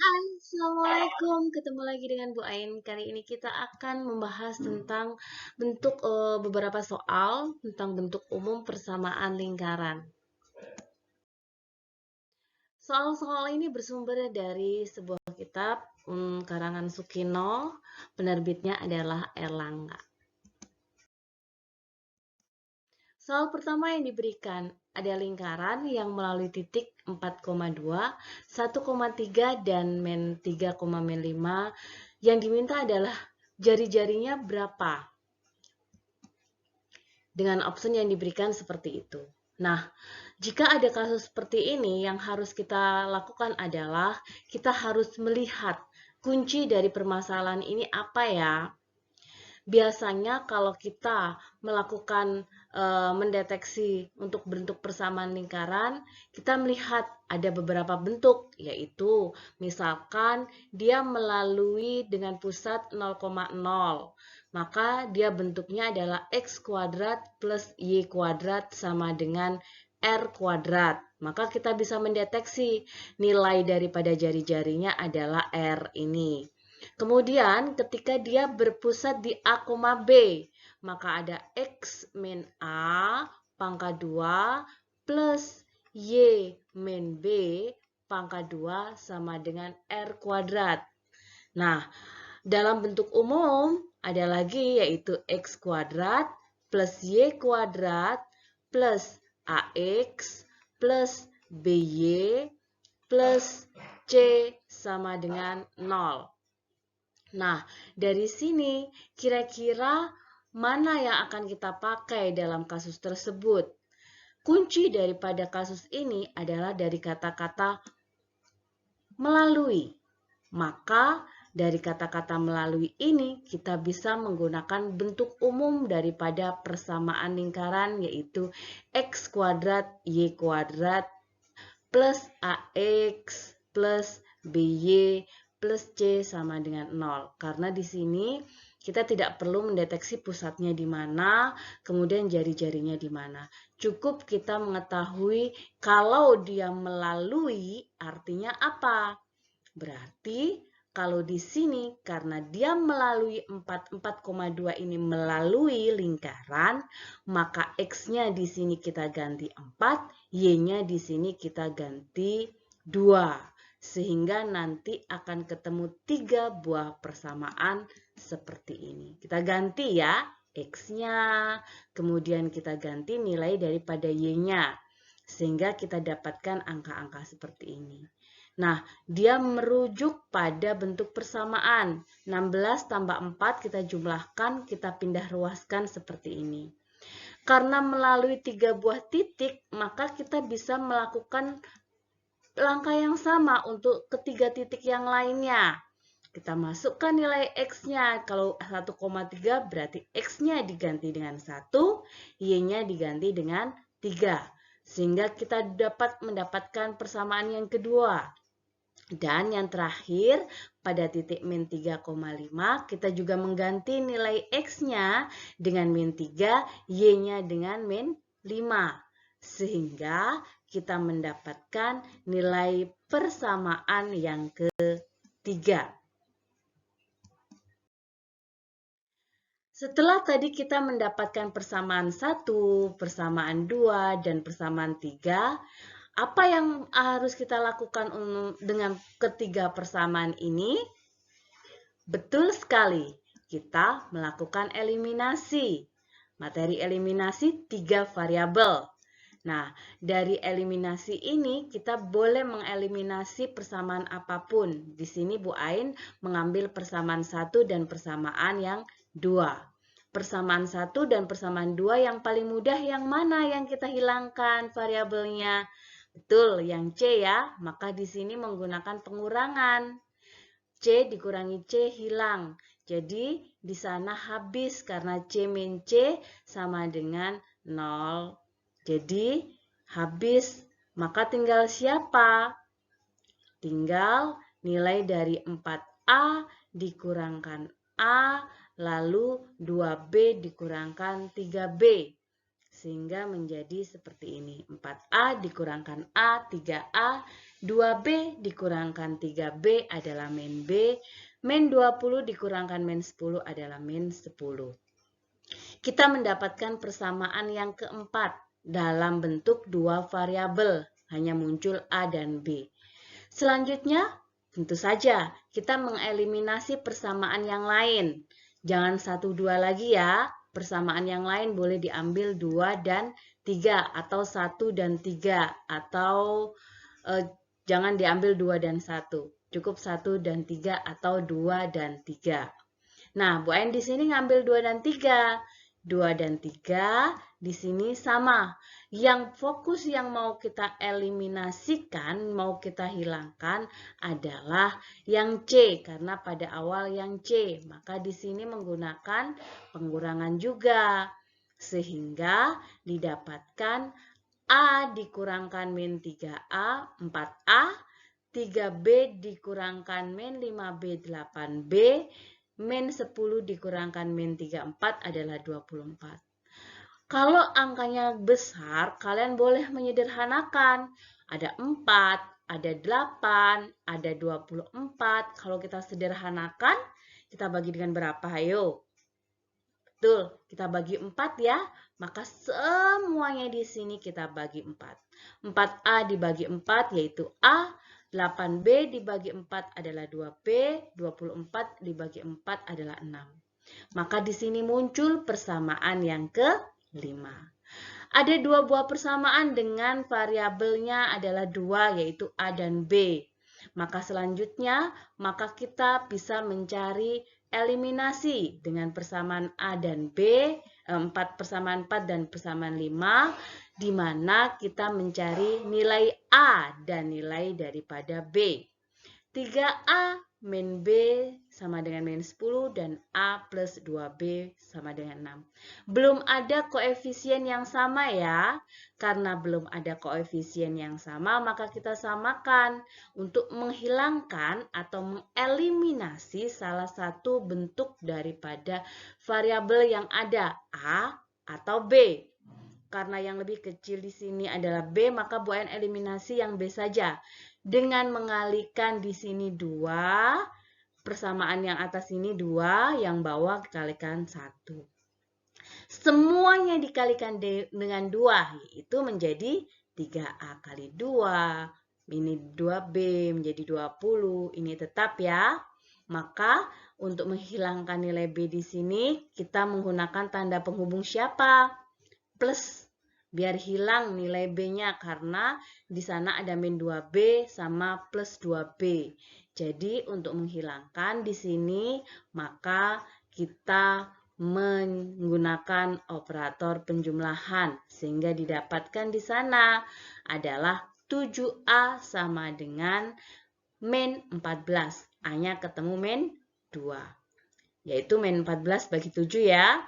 Assalamualaikum, ketemu lagi dengan Bu Ain. Kali ini kita akan membahas tentang beberapa soal tentang bentuk umum persamaan lingkaran. Soal-soal ini bersumber dari sebuah kitab karangan Sukino, penerbitnya adalah Erlangga. Soal pertama yang diberikan, ada lingkaran yang melalui titik 4,2, 1,3, dan min 3,5. Yang diminta adalah jari-jarinya berapa? Dengan option yang diberikan seperti itu. Nah, jika ada kasus seperti ini, yang harus kita lakukan adalah kita harus melihat kunci dari permasalahan ini apa ya. Biasanya kalau kita melakukan mendeteksi untuk bentuk persamaan lingkaran, kita melihat ada beberapa bentuk, yaitu misalkan dia melalui dengan pusat 0,0, maka dia bentuknya adalah x kuadrat plus y kuadrat sama dengan r kuadrat. Maka kita bisa mendeteksi nilai daripada jari-jarinya adalah r ini. Kemudian ketika dia berpusat di A, B, maka ada X min A pangkat 2 plus Y min B pangkat 2 sama dengan R kuadrat. Nah, dalam bentuk umum ada lagi yaitu X kuadrat plus Y kuadrat plus AX plus BY plus C sama dengan 0. Nah, dari sini kira-kira mana yang akan kita pakai dalam kasus tersebut? Kunci daripada kasus ini adalah dari kata-kata melalui. Maka dari kata-kata melalui ini kita bisa menggunakan bentuk umum daripada persamaan lingkaran yaitu X kuadrat Y kuadrat plus AX plus BY plus C sama dengan 0. Karena di sini kita tidak perlu mendeteksi pusatnya di mana, kemudian jari-jarinya di mana. Cukup kita mengetahui kalau dia melalui artinya apa. Berarti kalau di sini karena dia melalui 4,2 ini melalui lingkaran, maka X-nya di sini kita ganti 4, Y-nya di sini kita ganti 2. Sehingga nanti akan ketemu 3 buah persamaan seperti ini. Kita ganti ya X-nya, kemudian kita ganti nilai daripada Y-nya. Sehingga kita dapatkan angka-angka seperti ini. Nah, dia merujuk pada bentuk persamaan. 16 tambah 4 kita jumlahkan, kita pindah ruaskan seperti ini. Karena melalui 3 buah titik, maka kita bisa melakukan langkah yang sama untuk ketiga titik yang lainnya. Kita masukkan nilai X-nya. Kalau 1,3 berarti X-nya diganti dengan 1, Y-nya diganti dengan 3. Sehingga kita dapat mendapatkan persamaan yang kedua. Dan yang terakhir, pada titik min 3,5, kita juga mengganti nilai X-nya dengan min 3, Y-nya dengan min 5. Sehingga kita mendapatkan nilai persamaan yang ketiga. Setelah tadi kita mendapatkan persamaan 1, persamaan 2, dan persamaan 3, apa yang harus kita lakukan dengan ketiga persamaan ini? Betul sekali, kita melakukan eliminasi. Materi eliminasi 3 variabel. Nah, dari eliminasi ini kita boleh mengeliminasi persamaan apapun. Di sini Bu Ain mengambil persamaan 1 dan persamaan yang 2. Persamaan 1 dan persamaan 2 yang paling mudah yang mana yang kita hilangkan variabelnya? Betul, yang C ya. Maka di sini menggunakan pengurangan. C dikurangi C hilang. Jadi di sana habis karena C min C sama dengan 0. Jadi habis. Maka tinggal siapa? Tinggal nilai dari 4A dikurangkan A, lalu 2B dikurangkan 3B. Sehingga menjadi seperti ini. 4A dikurangkan A, 3A 2B dikurangkan 3B adalah min B. Min 20 dikurangkan min 10 adalah min 10. Kita mendapatkan persamaan yang keempat dalam bentuk dua variabel, hanya muncul A dan B. Selanjutnya, tentu saja kita mengeliminasi persamaan yang lain. Jangan 1, 2 lagi ya. Persamaan yang lain boleh diambil 2 dan 3 atau 1 dan 3 atau jangan diambil 2 dan 1. Cukup 1 dan 3 atau 2 dan 3. Nah, Bu Ain di sini ngambil 2 dan 3. 2 dan 3 di sini sama. Yang fokus yang mau kita eliminasikan, mau kita hilangkan adalah yang C. Karena pada awal yang C. Maka di sini menggunakan pengurangan juga. Sehingga didapatkan A dikurangkan min 3A, 4A. 3B dikurangkan min 5B, 8B. Min 10 dikurangkan min 34 adalah 24. Kalau angkanya besar, kalian boleh menyederhanakan. Ada 4, ada 8, ada 24. Kalau kita sederhanakan, kita bagi dengan berapa? Ayo. Betul, kita bagi 4 ya. Maka semuanya di sini kita bagi 4. 4A dibagi 4 yaitu A. 8B dibagi 4 adalah 2B, 24 dibagi 4 adalah 6. Maka di sini muncul persamaan yang kelima. Ada dua buah persamaan dengan variabelnya adalah 2 yaitu A dan B. Maka selanjutnya, kita bisa mencari eliminasi dengan persamaan A dan B, persamaan 4 dan persamaan 5, di mana kita mencari nilai A dan nilai daripada B. 3A min B sama dengan min 10 dan A plus 2B sama dengan 6. Belum ada koefisien yang sama ya. Karena belum ada koefisien yang sama, maka kita samakan untuk menghilangkan atau mengeliminasi salah satu bentuk daripada variabel yang ada A atau B. Karena yang lebih kecil di sini adalah B, maka Bu Ain eliminasi yang B saja. Dengan mengalihkan di sini 2, persamaan yang atas ini 2, yang bawah dikalikan 1. Semuanya dikalikan dengan 2, yaitu menjadi 3A kali 2. Ini 2B menjadi 20, ini tetap ya. Maka untuk menghilangkan nilai B di sini, kita menggunakan tanda penghubung siapa? Plus. Biar hilang nilai B-nya karena di sana ada min 2B sama plus 2B. Jadi untuk menghilangkan di sini maka kita menggunakan operator penjumlahan sehingga didapatkan di sana adalah 7A sama dengan min 14. A-nya ketemu min 2. Yaitu min 14 bagi 7 ya.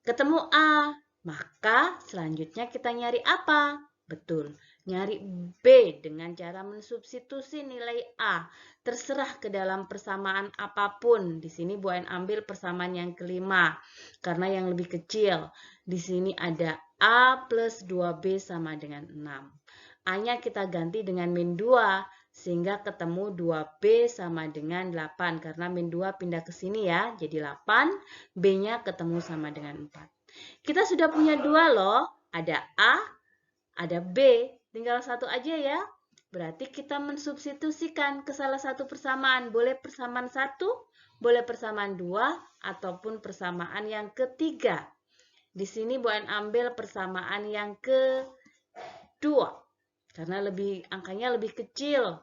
Ketemu A. Maka selanjutnya kita nyari apa? Betul, nyari B dengan cara mensubstitusi nilai A. Terserah ke dalam persamaan apapun. Di sini Bu Ain ambil persamaan yang kelima karena yang lebih kecil. Di sini ada A plus 2B sama dengan 6. A-nya kita ganti dengan min 2 sehingga ketemu 2B sama dengan 8 karena min 2 pindah ke sini ya. Jadi 8, B-nya ketemu sama dengan 4. Kita sudah punya 2 loh, ada A, ada B, tinggal 1 aja ya. Berarti kita mensubstitusikan ke salah satu persamaan, boleh persamaan 1, boleh persamaan 2, ataupun persamaan yang ketiga. Di sini Bu Ain ambil persamaan yang kedua, karena angkanya lebih kecil.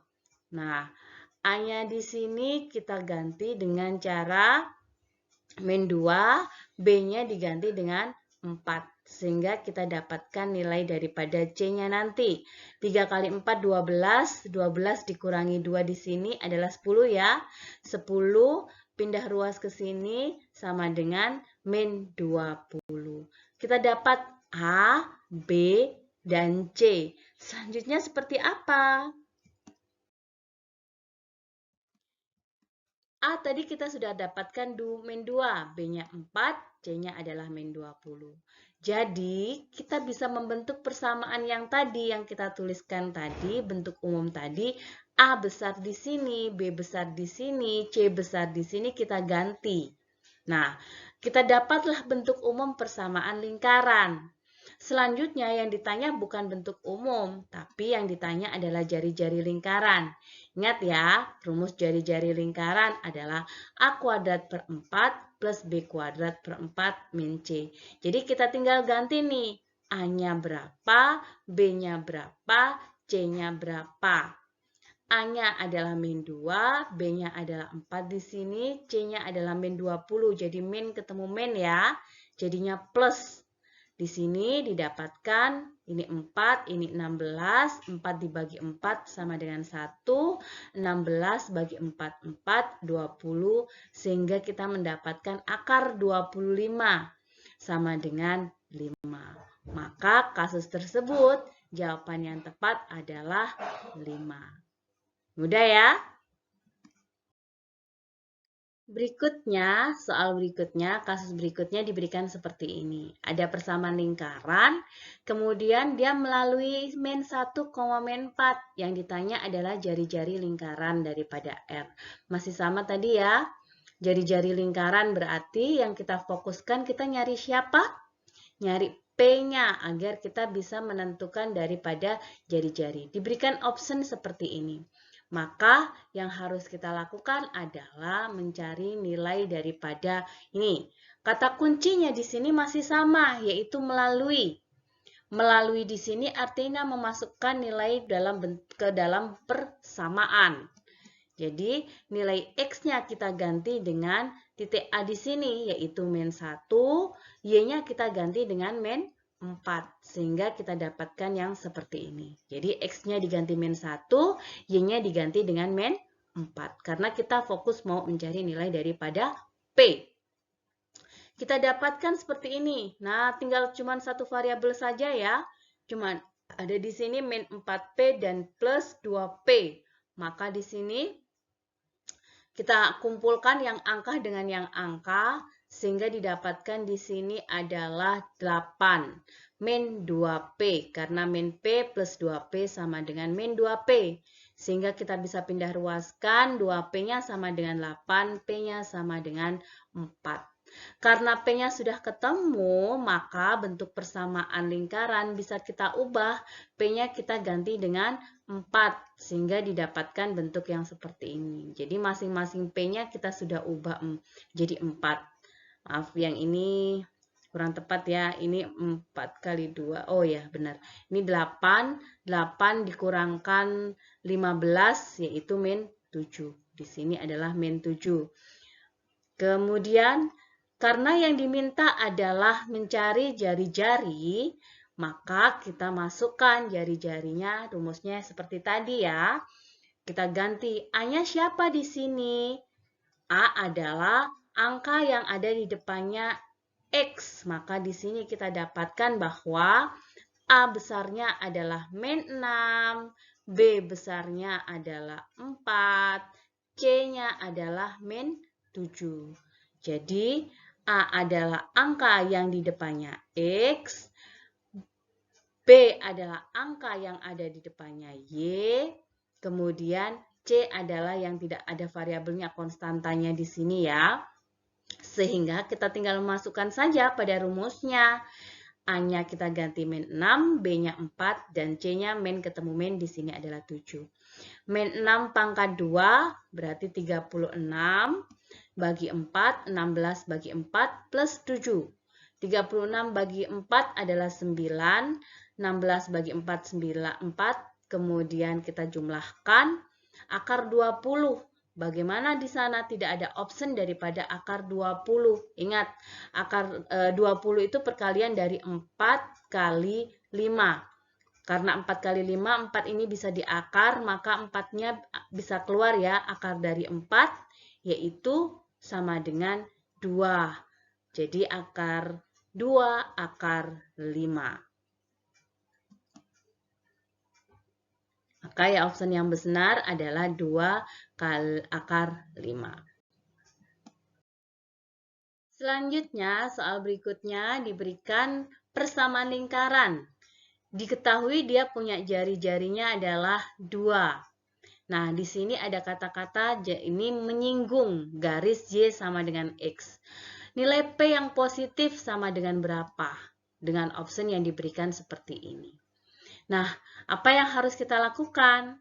Nah, A-nya di sini kita ganti dengan cara min 2, B-nya diganti dengan 4. Sehingga kita dapatkan nilai daripada C-nya nanti. 3 kali 4, 12. 12 dikurangi 2 di sini adalah 10 ya. 10 pindah ruas ke sini sama dengan min 20. Kita dapat A, B, dan C. Selanjutnya seperti apa? A tadi kita sudah dapatkan min 2, B-nya 4, C-nya adalah min 20. Jadi, kita bisa membentuk persamaan yang tadi, yang kita tuliskan tadi, bentuk umum tadi, A besar di sini, B besar di sini, C besar di sini, kita ganti. Nah, kita dapatlah bentuk umum persamaan lingkaran. Selanjutnya yang ditanya bukan bentuk umum, tapi yang ditanya adalah jari-jari lingkaran. Ingat ya, rumus jari-jari lingkaran adalah A kuadrat per 4 plus B kuadrat per 4 min C. Jadi kita tinggal ganti nih, A-nya berapa, B-nya berapa, C-nya berapa. A-nya adalah min 2, B-nya adalah 4 di sini, C-nya adalah min 20. Jadi min ketemu min ya. Jadinya plus. Di sini didapatkan ini 4, ini 16. 4 dibagi 4 sama dengan 1. 16 bagi 4, 4, 20. Sehingga kita mendapatkan akar 25 sama dengan 5. Maka kasus tersebut jawaban yang tepat adalah 5. Mudah ya? Berikutnya, soal berikutnya, kasus berikutnya diberikan seperti ini. Ada persamaan lingkaran, kemudian dia melalui min 1, min 4. Yang ditanya adalah jari-jari lingkaran daripada R. Masih sama tadi ya. Jari-jari lingkaran berarti yang kita fokuskan, kita nyari siapa? Nyari P-nya agar kita bisa menentukan daripada jari-jari. Diberikan option seperti ini. Maka yang harus kita lakukan adalah mencari nilai daripada ini. Kata kuncinya di sini masih sama, yaitu melalui. Melalui di sini artinya memasukkan nilai ke dalam persamaan. Jadi nilai X-nya kita ganti dengan titik A di sini, yaitu min 1, Y-nya kita ganti dengan min 4, sehingga kita dapatkan yang seperti ini. Jadi X-nya diganti min 1, Y-nya diganti dengan min 4, karena kita fokus mau mencari nilai daripada P. Kita dapatkan seperti ini. Nah, tinggal cuma satu variabel saja ya. Cuma ada di sini min 4P dan plus 2P. Maka di sini kita kumpulkan yang angka dengan yang angka, sehingga didapatkan di sini adalah 8 min 2P, karena min P plus 2P sama dengan min 2P. Sehingga kita bisa pindah ruaskan, 2P-nya sama dengan 8, P-nya sama dengan 4. Karena P-nya sudah ketemu, maka bentuk persamaan lingkaran bisa kita ubah. P-nya kita ganti dengan 4, sehingga didapatkan bentuk yang seperti ini. Jadi masing-masing P-nya kita sudah ubah jadi 4. Maaf, yang ini kurang tepat ya. Ini 4 kali 2. Oh ya, benar. Ini 8. 8 dikurangkan 15, yaitu min 7. Di sini adalah min 7. Kemudian, karena yang diminta adalah mencari jari-jari, maka kita masukkan jari-jarinya, rumusnya seperti tadi ya. Kita ganti, A-nya siapa di sini? A adalah angka yang ada di depannya X. Maka di sini kita dapatkan bahwa A besarnya adalah min 6, B besarnya adalah 4, C-nya adalah min 7. Jadi, A adalah angka yang di depannya X, B adalah angka yang ada di depannya Y, kemudian C adalah yang tidak ada variabelnya, konstantanya di sini ya. Sehingga kita tinggal memasukkan saja pada rumusnya. A-nya kita ganti min 6, B-nya 4, dan C-nya min ketemu min di sini adalah 7. Min 6 pangkat 2 berarti 36. Bagi 4, 16 bagi 4 plus 7. 36 bagi 4 adalah 9. 16 bagi 4, 4. Kemudian kita jumlahkan. Akar 20. Bagaimana di sana tidak ada option daripada akar 20. Ingat, akar 20 itu perkalian dari 4 kali 5. Karena 4 kali 5, 4 ini bisa diakar, maka 4-nya bisa keluar ya, akar dari 4, yaitu sama dengan 2. Jadi akar 2, akar 5. Maka ya option yang benar adalah 2 kali akar 5. Selanjutnya, soal berikutnya diberikan persamaan lingkaran. Diketahui dia punya jari-jarinya adalah 2. Nah, di sini ada kata-kata ini menyinggung garis Y sama dengan X. Nilai P yang positif sama dengan berapa? Dengan option yang diberikan seperti ini. Nah, apa yang harus kita lakukan?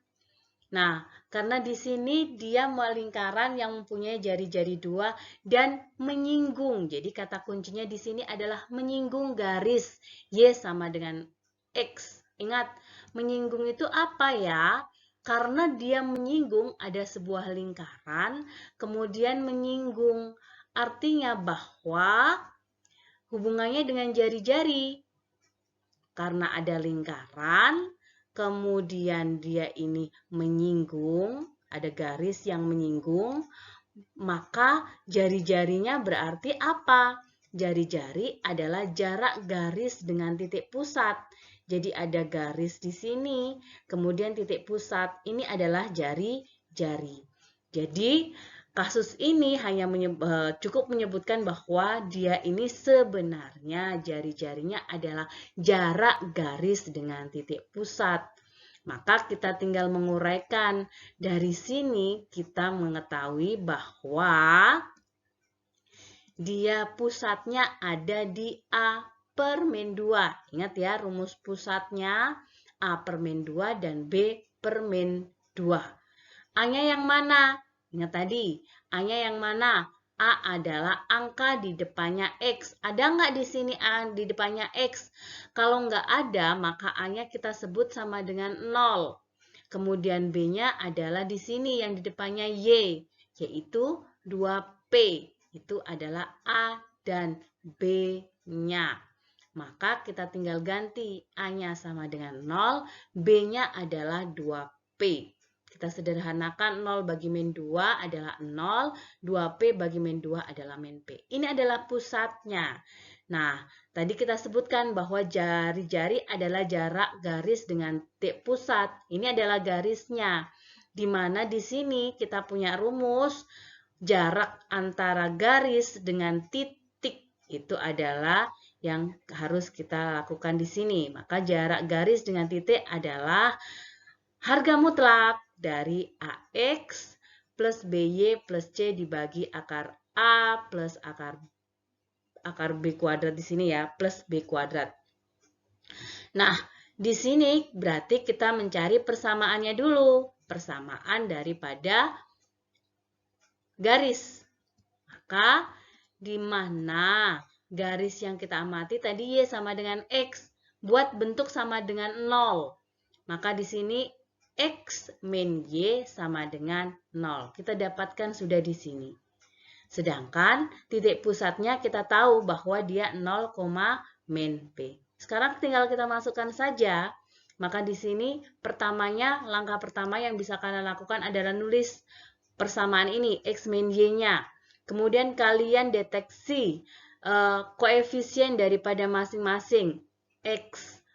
Nah, karena di sini dia lingkaran yang mempunyai jari-jari 2 dan menyinggung. Jadi kata kuncinya di sini adalah menyinggung garis Y sama dengan X. Ingat, menyinggung itu apa ya? Karena dia menyinggung ada sebuah lingkaran, kemudian menyinggung. Artinya bahwa hubungannya dengan jari-jari. Karena ada lingkaran, kemudian dia ini menyinggung, ada garis yang menyinggung, maka jari-jarinya berarti apa? Jari-jari adalah jarak garis dengan titik pusat. Jadi ada garis di sini, kemudian titik pusat. Ini adalah jari-jari. Jadi kasus ini hanya cukup menyebutkan bahwa dia ini sebenarnya jari-jarinya adalah jarak garis dengan titik pusat. Maka kita tinggal menguraikan. Dari sini kita mengetahui bahwa dia pusatnya ada di A per min 2. Ingat ya, rumus pusatnya A per min 2 dan B per min 2. A-nya yang mana? Ingat tadi, A-nya yang mana? A adalah angka di depannya X. Ada nggak di sini A di depannya X? Kalau nggak ada, maka A-nya kita sebut sama dengan 0. Kemudian B-nya adalah di sini yang di depannya Y, yaitu 2P. Itu adalah A dan B-nya. Maka kita tinggal ganti A-nya sama dengan 0, B-nya adalah 2P. Kita sederhanakan 0 bagi min 2 adalah 0, 2P bagi min 2 adalah min P. Ini adalah pusatnya. Nah, tadi kita sebutkan bahwa jari-jari adalah jarak garis dengan titik pusat. Ini adalah garisnya. Di mana di sini kita punya rumus jarak antara garis dengan titik. Itu adalah yang harus kita lakukan di sini. Maka jarak garis dengan titik adalah harga mutlak dari AX plus BY plus C dibagi akar A plus akar B kuadrat di sini ya, plus B kuadrat. Nah, di sini berarti kita mencari persamaannya dulu. Persamaan daripada garis. Maka di mana garis yang kita amati tadi Y sama dengan X. Buat bentuk sama dengan 0. Maka di sini X min Y sama dengan 0. Kita dapatkan sudah di sini. Sedangkan titik pusatnya kita tahu bahwa dia 0, min P. Sekarang tinggal kita masukkan saja. Maka di sini langkah pertama yang bisa kalian lakukan adalah nulis persamaan ini, X min Y-nya. Kemudian kalian deteksi koefisien daripada masing-masing.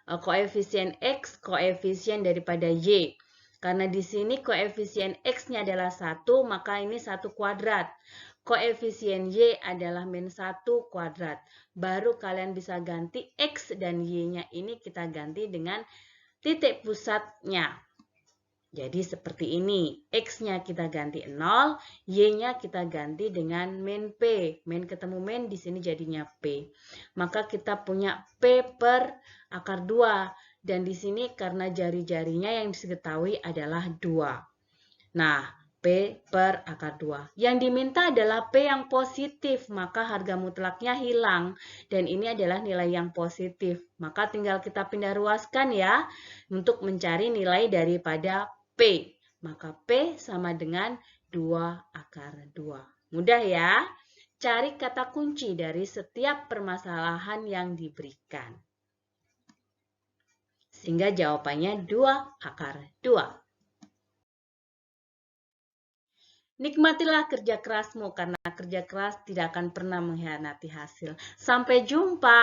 Koefisien X, koefisien daripada Y. Karena di sini koefisien X-nya adalah 1, maka ini 1 kuadrat. Koefisien Y adalah min 1 kuadrat. Baru kalian bisa ganti X dan Y-nya ini kita ganti dengan titik pusatnya. Jadi seperti ini. X-nya kita ganti 0, Y-nya kita ganti dengan min P. Min ketemu min, di sini jadinya P. Maka kita punya P per akar 2. Dan di sini karena jari-jarinya yang diketahui adalah 2. Nah, P per akar 2. Yang diminta adalah P yang positif, maka harga mutlaknya hilang. Dan ini adalah nilai yang positif. Maka tinggal kita pindah ruaskan ya, untuk mencari nilai daripada P. Maka P sama dengan 2 akar 2. Mudah ya? Cari kata kunci dari setiap permasalahan yang diberikan. Sehingga jawabannya 2 akar 2. Nikmatilah kerja kerasmu karena kerja keras tidak akan pernah mengkhianati hasil. Sampai jumpa.